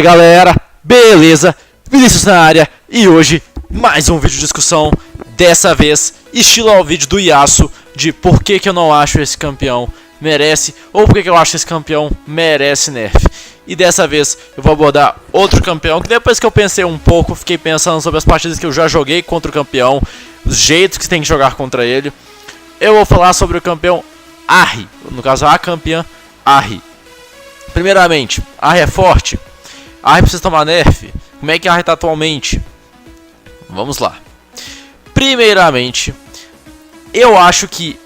galera, beleza? Vinícius na área e hoje mais um vídeo de discussão, dessa vez estilo ao vídeo do Yasuo de por que eu não acho esse campeão merece ou por que eu acho que esse campeão merece nerf. E dessa vez eu vou abordar outro campeão que depois que eu pensei um pouco, fiquei pensando sobre as partidas que eu já joguei contra o campeão, os jeitos que tem que jogar contra ele. Eu vou falar sobre o campeão Ahri, no caso a campeã Ahri. Primeiramente, Ahri é forte? Ahri precisa tomar nerf? Como é que a Ahri está atualmente? Vamos lá. Primeiramente, eu acho que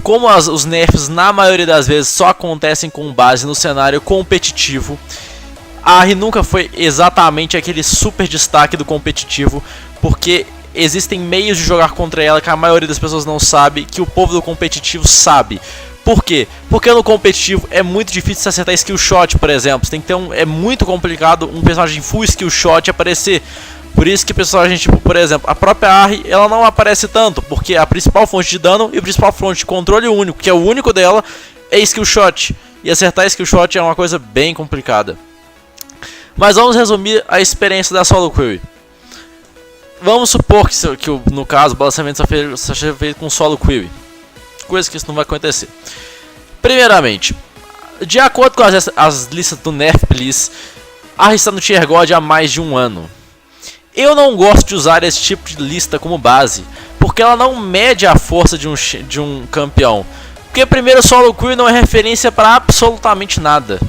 como os nerfs na maioria das vezes só acontecem com base no cenário competitivo, a Ahri nunca foi exatamente aquele super destaque do competitivo, porque existem meios de jogar contra ela que a maioria das pessoas não sabe, que o povo do competitivo sabe. Por quê? Porque no competitivo é muito difícil se acertar skill shot, por exemplo. Você tem que ter é muito complicado um personagem full skill shot aparecer. Por isso que personagem tipo, por exemplo, a própria Ahri, ela não aparece tanto, porque a principal fonte de dano e a principal fonte de controle único, que é o único dela, é skill shot. E acertar skill shot é uma coisa bem complicada. Mas vamos resumir a experiência da solo query. Vamos supor que no caso o balanceamento seja feito com solo query. Coisa que isso não vai acontecer. Primeiramente, de acordo com as listas do Nerf Please, a Ahri está no Tier God há mais de um ano. Eu não gosto de usar esse tipo de lista como base, porque ela não mede a força de um campeão. Porque primeiro, solo query não é referência para absolutamente nada.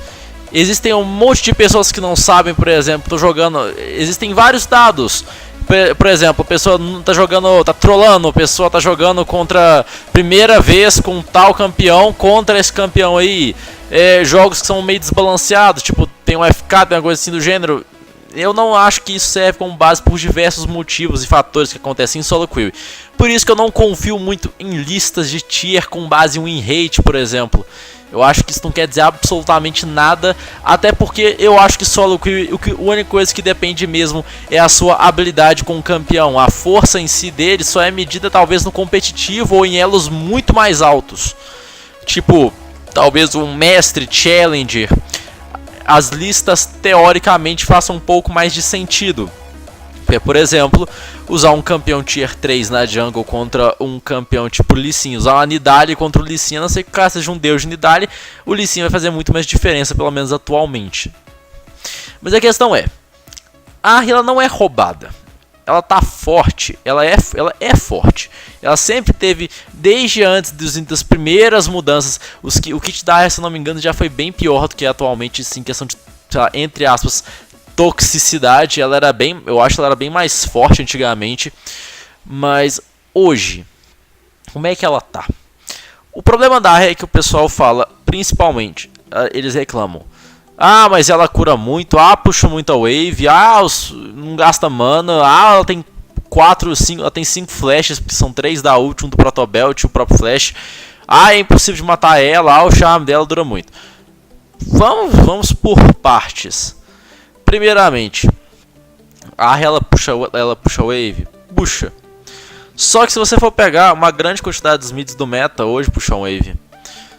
Existem um monte de pessoas que não sabem, por exemplo, tô jogando. Existem vários dados. Por exemplo, a pessoa tá jogando, tá trollando, a pessoa tá jogando contra primeira vez com tal campeão contra esse campeão aí. Jogos que são meio desbalanceados, tipo, tem um FK, tem uma coisa assim do gênero. Eu não acho que isso serve como base por diversos motivos e fatores que acontecem em solo query. Por isso que eu não confio muito em listas de tier com base em win rate, por exemplo. Eu acho que isso não quer dizer absolutamente nada, até porque eu acho que solo query, a única coisa que depende mesmo é a sua habilidade com o campeão. A força em si dele só é medida talvez no competitivo ou em elos muito mais altos. Tipo, talvez um mestre, challenger. As listas teoricamente façam um pouco mais de sentido. Por exemplo, usar um campeão tier 3 na jungle contra um campeão tipo Lee Sin, usar uma Nidalee contra o Lee Sin, a não ser que o cara seja um deus de Nidalee, o Lee Sin vai fazer muito mais diferença, pelo menos atualmente. Mas a questão é, a Ahri ela não é roubada, ela tá forte, ela é forte, ela sempre teve, desde antes das primeiras mudanças, o kit da Ahri, se não me engano, já foi bem pior do que atualmente, sim, questão de, sei lá, entre aspas, toxicidade. Ela era bem, eu acho que ela era bem mais forte antigamente, mas hoje, como é que ela tá? O problema da Ahri é que o pessoal fala, principalmente, eles reclamam, mas ela cura muito, puxa muito a wave, não gasta mana, ela tem 5, ela tem 5 flashes, que são 3 da ult, um do Protobelt e o próprio flash, é impossível de matar ela, o charme dela dura muito. Vamos por partes. Primeiramente, a Ahri ela puxa wave? Puxa. Só que se você for pegar uma grande quantidade dos mids do meta hoje puxam wave.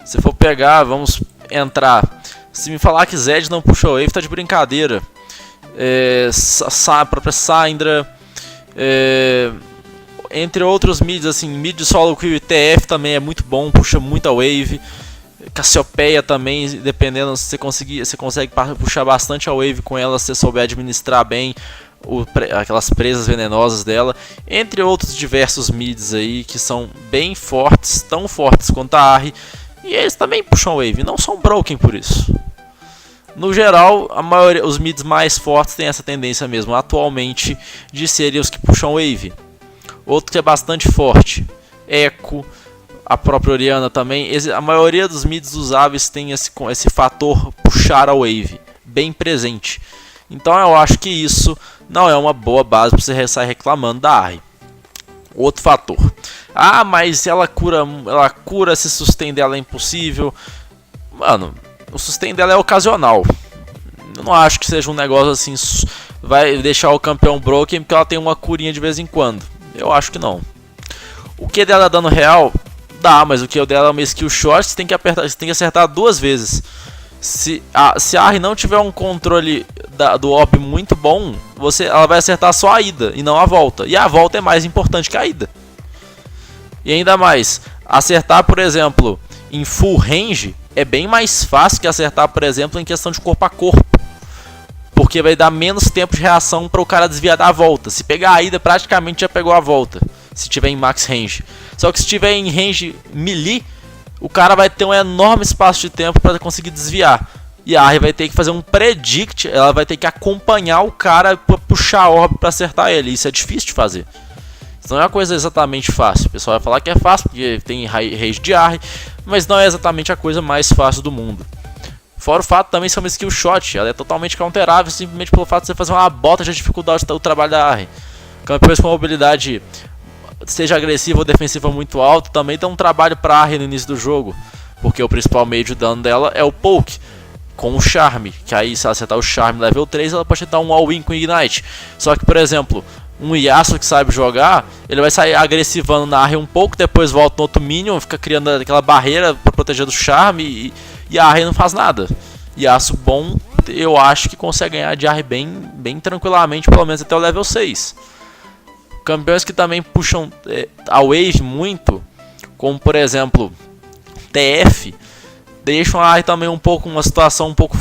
Se for pegar, vamos entrar. Se me falar que Zed não puxa wave, tá de brincadeira. A própria Syndra. Entre outros mids, assim, mid solo query TF também é muito bom, puxa muita wave. Cassiopeia também, dependendo, você consegue puxar bastante a wave com ela se você souber administrar bem aquelas presas venenosas dela, entre outros diversos mids aí que são bem fortes, tão fortes quanto a Ahri, e eles também puxam wave, não são broken por isso. No geral, a maioria, os mids mais fortes têm essa tendência mesmo, atualmente, de serem os que puxam wave. Outro que é bastante forte, Echo, a própria Orianna também, a maioria dos mids usáveis tem esse fator puxar a wave bem presente. Então eu acho que isso não é uma boa base para você sair reclamando da Ahri. Outro fator, mas ela cura, se o sustain dela é impossível. Mano, o sustain dela é ocasional. Eu não acho que seja um negócio assim, vai deixar o campeão broken porque ela tem uma curinha de vez em quando. Eu acho que não. O que dela dano real? Dá, mas o que dela é uma skill shot, você tem que acertar 2 vezes. Se a Ahri não tiver um controle do orb muito bom, ela vai acertar só a ida e não a volta. E a volta é mais importante que a ida. E ainda mais, acertar, por exemplo, em full range é bem mais fácil que acertar, por exemplo, em questão de corpo a corpo. Porque vai dar menos tempo de reação para o cara desviar da volta. Se pegar a ida, praticamente já pegou a volta. Se tiver em max range. Só que se tiver em range melee, o cara vai ter um enorme espaço de tempo para conseguir desviar. E a Ahri vai ter que fazer um predict, ela vai ter que acompanhar o cara para puxar a orb para acertar ele. Isso é difícil de fazer. Isso não é uma coisa exatamente fácil. O pessoal vai falar que é fácil porque tem rage de Ahri, mas não é exatamente a coisa mais fácil do mundo. Fora o fato também de ser uma skill shot, ela é totalmente counterável simplesmente pelo fato de você fazer uma bota já dificuldade do trabalho da Ahri. Campeões com mobilidade seja agressiva ou defensiva muito alto também tem um trabalho para Ahri no início do jogo, porque o principal meio de dano dela é o poke com o charme, que aí se ela acertar o charme level 3 ela pode dar um all-in com ignite. Só que, por exemplo, um Yasuo que sabe jogar, ele vai sair agressivando na Ahri um pouco, depois volta no outro minion, fica criando aquela barreira para proteger do charme e a Ahri não faz nada. Yasuo bom, eu acho que consegue ganhar de Ahri bem tranquilamente, pelo menos até o level 6. Campeões que também puxam a wave muito, como por exemplo TF, deixam a Ahri também uma situação um pouco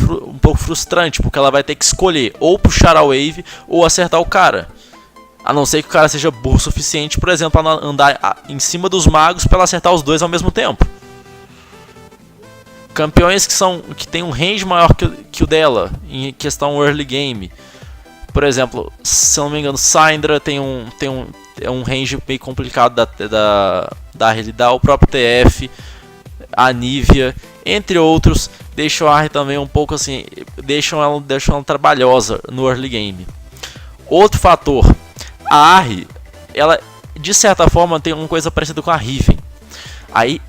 frustrante, porque ela vai ter que escolher ou puxar a wave ou acertar o cara. A não ser que o cara seja burro o suficiente, por exemplo, para andar em cima dos magos para ela acertar os dois ao mesmo tempo. Campeões que tem um range maior que o dela, em questão early game. Por exemplo, se eu não me engano, Syndra tem um range meio complicado da Ahri lidar, o próprio TF, a Nivea, entre outros, deixam a Ahri também um pouco assim, deixam ela trabalhosa no early game. Outro fator, a Ahri, ela de certa forma tem uma coisa parecida com a Riven. Aí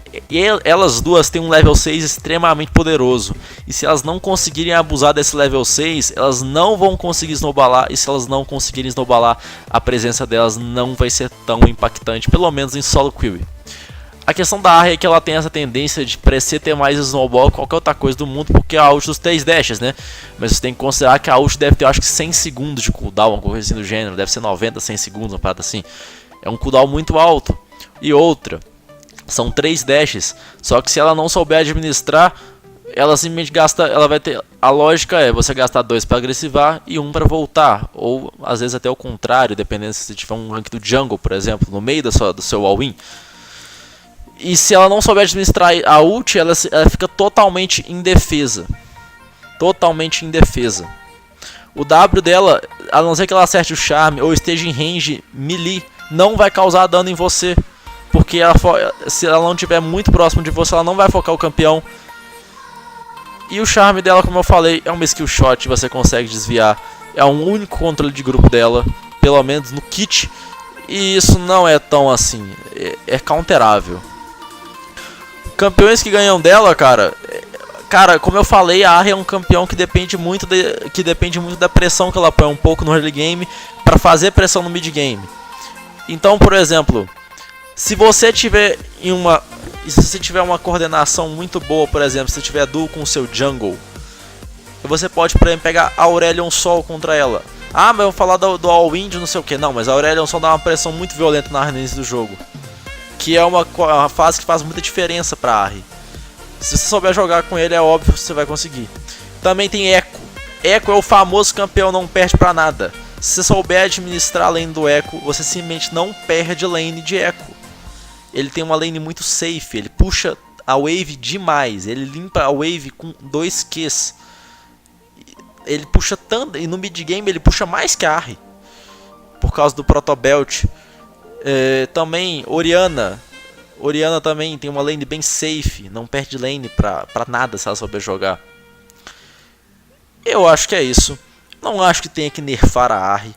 elas duas têm um level 6 extremamente poderoso. E se elas não conseguirem abusar desse level 6, elas não vão conseguir snowballar. E se elas não conseguirem snowballar, a presença delas não vai ser tão impactante, pelo menos em solo queue. A questão da Ahri é que ela tem essa tendência de parecer ter mais snowball que qualquer outra coisa do mundo, porque é a ult dos 3 dashes, né? Mas você tem que considerar que a ult deve ter, eu acho que 100 segundos de cooldown, uma coisa assim do gênero. Deve ser 90, 100 segundos, uma parada assim. É um cooldown muito alto. E outra, são 3 dashes, só que se ela não souber administrar, ela simplesmente gasta, ela vai ter, a lógica é você gastar 2 para agressivar e 1 para voltar, ou às vezes até o contrário, dependendo se você tiver um rank do jungle, por exemplo, no meio do seu all-in. E se ela não souber administrar a ult, ela fica totalmente indefesa. Totalmente indefesa. O W dela, a não ser que ela acerte o charme ou esteja em range melee, não vai causar dano em você. Porque se ela não estiver muito próximo de você, ela não vai focar o campeão. E o charme dela, como eu falei, é uma skill shot, você consegue desviar. É um único controle de grupo dela, pelo menos no kit. E isso não é tão assim, é counterável. Campeões que ganham dela, cara, como eu falei, a Ahri é um campeão que depende muito da pressão que ela põe um pouco no early game para fazer pressão no mid game. Então, por exemplo, se você tiver uma coordenação muito boa, por exemplo, se você tiver duo com o seu jungle, você pode, por exemplo, pegar a Aurelion Sol contra ela. Ah, mas eu vou falar do All-in de não sei o que. Não, mas a Aurelion Sol dá uma pressão muito violenta na Ahri no início do jogo, que é uma fase que faz muita diferença pra Ahri. Se você souber jogar com ele, é óbvio que você vai conseguir. Também tem Echo. Echo é o famoso campeão não perde pra nada. Se você souber administrar a lane do Echo, você simplesmente não perde lane de Echo. Ele tem uma lane muito safe, ele puxa a wave demais, ele limpa a wave com 2 Qs. Ele puxa tanto, e no mid game ele puxa mais que a Ahri, por causa do Protobelt. Também Orianna também tem uma lane bem safe, não perde lane pra nada se ela souber jogar. Eu acho que é isso. Não acho que tenha que nerfar a Ahri.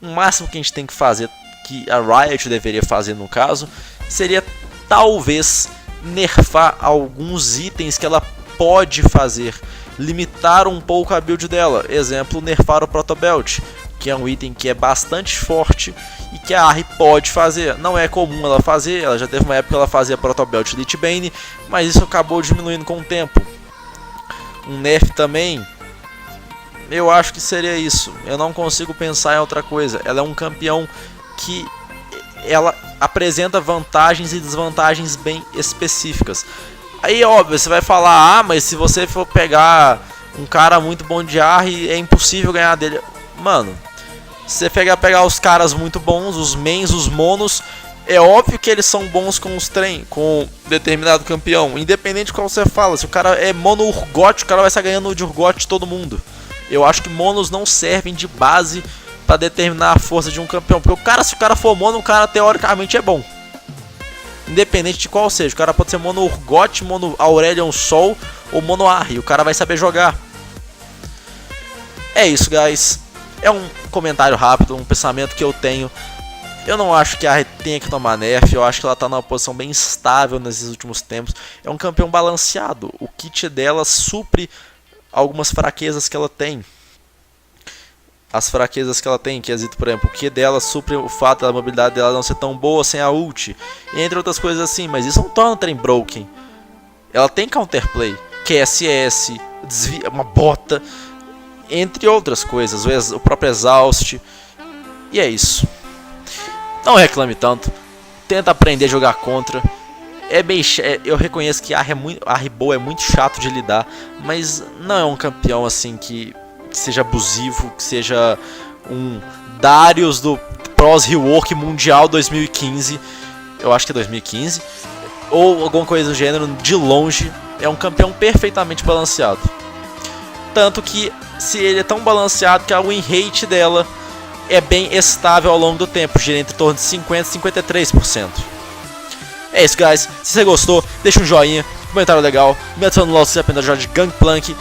O máximo que a gente tem que fazer, que a Riot deveria fazer no caso, seria talvez nerfar alguns itens que ela pode fazer, limitar um pouco a build dela. Exemplo, nerfar o Protobelt, que é um item que é bastante forte e que a Ahri pode fazer. Não é comum ela fazer, ela já teve uma época que ela fazia Protobelt Lich Bane, mas isso acabou diminuindo com o tempo. um nerf também, eu acho que seria isso. Eu não consigo pensar em outra coisa. Ela é um campeão que ela apresenta vantagens e desvantagens bem específicas. Aí, óbvio, você vai falar, ah, mas se você for pegar um cara muito bom de Ahri, é impossível ganhar dele. Mano, se você pegar os caras muito bons, os mains, os monos, é óbvio que eles são bons com determinado campeão. Independente de qual você fala, se o cara é mono Urgot, o cara vai estar ganhando de Urgot de todo mundo. Eu acho que monos não servem de base para determinar a força de um campeão. Porque se o cara for mono, o cara teoricamente é bom. Independente de qual seja. O cara pode ser mono Urgot, mono Aurelion Sol ou mono Ahri. O cara vai saber jogar. É isso, guys. É um comentário rápido, um pensamento que eu tenho. Eu não acho que a Ahri tenha que tomar nerf. Eu acho que ela está numa posição bem estável nesses últimos tempos. É um campeão balanceado. O kit dela supre algumas fraquezas que ela tem. As fraquezas que ela tem, quesito, por exemplo, o Q dela supre o fato da mobilidade dela não ser tão boa sem a ult, entre outras coisas assim, mas isso não torna o trem broken. Ela tem counterplay, QSS, uma bota, entre outras coisas, o próprio exaust, e é isso. Não reclame tanto, tenta aprender a jogar contra. Eu reconheço que a Ahri boa é muito chato de lidar, mas não é um campeão assim que seja abusivo, que seja um Darius do Pros Rework Mundial 2015, eu acho que é 2015, ou alguma coisa do gênero. De longe, é um campeão perfeitamente balanceado. Tanto que se ele é tão balanceado que a win rate dela é bem estável ao longo do tempo, gira entre torno de 50% e 53%. É isso, guys. Se você gostou, deixa um joinha, comentário legal, me adiciona no LoL se você aprender a jogar de Gangplank.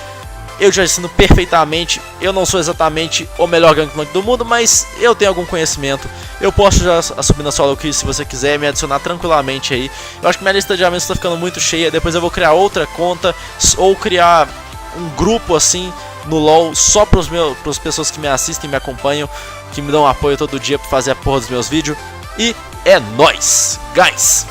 Eu já ensino perfeitamente. Eu não sou exatamente o melhor Gangplank do mundo, mas eu tenho algum conhecimento. Eu posso já subir na solo queue se você quiser me adicionar tranquilamente aí. Eu acho que minha lista de amigos está ficando muito cheia. Depois eu vou criar outra conta ou criar um grupo assim no LoL só para as pessoas que me assistem, me acompanham, que me dão apoio todo dia para fazer a porra dos meus vídeos. E é nóis, guys!